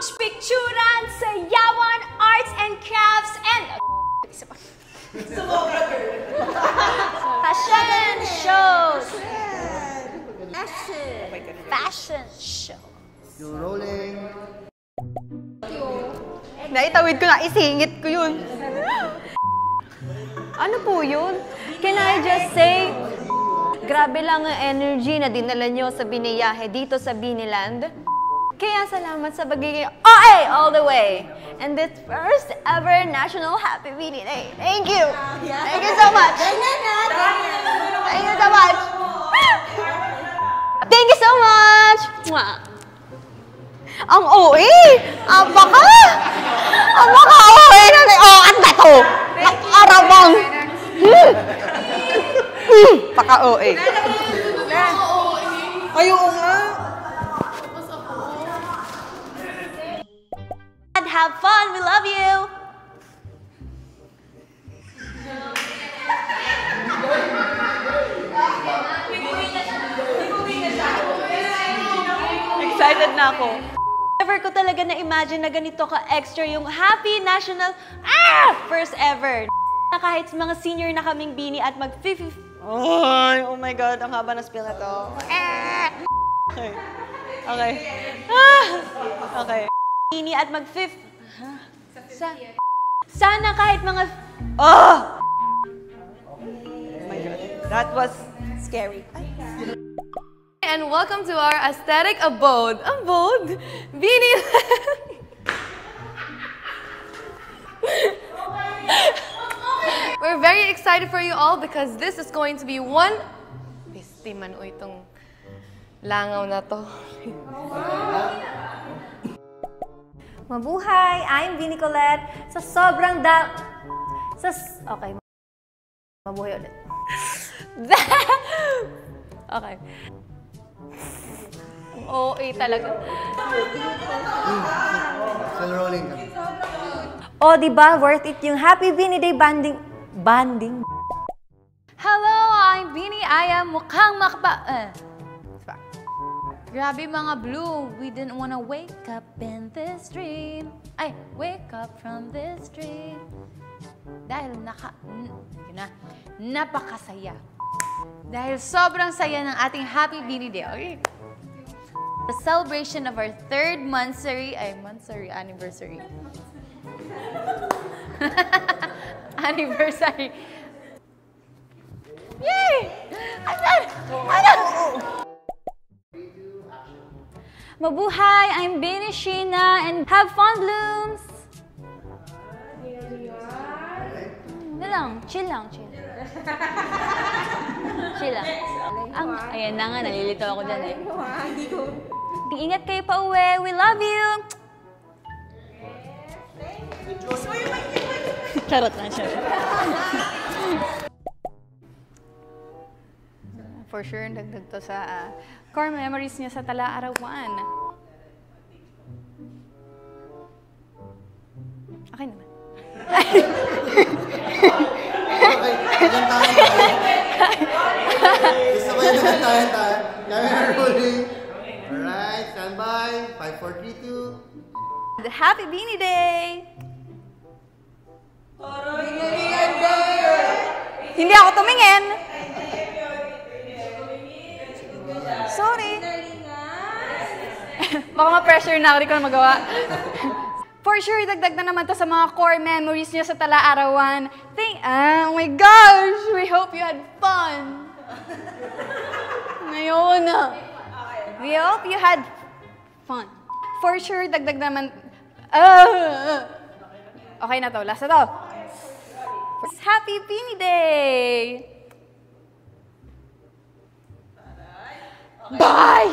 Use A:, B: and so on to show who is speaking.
A: magpicturan, sayawan, arts and crafts, and... Fashion shows! Fashion show.
B: You're rolling.
C: Naitawid ko na, isingit ko yun. Ano po yun? Can I just say, grabe lang ang energy na dinala nyo sa biniyahe dito sa Biniland. Kaya salamat sa pagiging OA all the way. And this first ever National Happy Bini Day. Thank you! Thank you so much! Thank you so much! Thank you so much! Ang OA! Ang baka-OA na ni... Oh, at bato! Arabang! Paka-OA. Ayaw nga!
A: Have fun, we love you!
C: Excited na ako. Never ko talaga na-imagine na ganito ka-extra yung Happy National First ever. Na kahit mga senior na kaming bini at mag-50... Oh my God, ang haba na spill na to. Okay. Okay. Okay. Bini at mag-50... Sana kahit mga... Oh! Oh my God. That was scary.
D: And welcome to our aesthetic abode. Abode? Biniland! We're very excited for you all because this is going to be one... Besti man o itong langaw na to.
A: Mabuhay! I'm Bini Colette. Sa sobrang okay. Mabuhay ulit.
C: Okay. Ang OA talaga.
B: Still rolling.
A: O, diba? Worth it yung Happy Bini Day banding.
D: Hello, I'm Bini. I am mukhang Grabe mga blue, we didn't wanna wake up in this dream. Ay, wake up from this dream. Dahil napakasaya. Dahil sobrang saya ng ating Happy Bini Day. Okay? The celebration of our third anniversary. Anniversary. Yay!
A: Mabuhay! I'm Bini Sheena and have fun, blooms! Ano lang, chill lang, chill. Chill lang. Ayan na nga, nalilito ako dyan eh. Ingat kayo pa uwi. We love you!
C: Charot lang siya. For sure, dagdag to sa core memories niya sa Tala-Arawan. Okay naman.
B: Okay, ilan tayo? Gusto ko yun naman tayo. Camera rolling. Alright, stand by. 5, 4, 3, 2.
C: The Happy Bini Day! Hindi ako tumingin! Sorry. Baka ma-pressure na ako, di ko na magawa. For sure, dagdag na naman to sa mga core memories niya sa Tala-Arawan. Oh my gosh! We hope you had fun! Ngayon na. We hope you had fun. For sure, dagdag naman... Okay na to. Last na to. Happy Bini Day! Bye!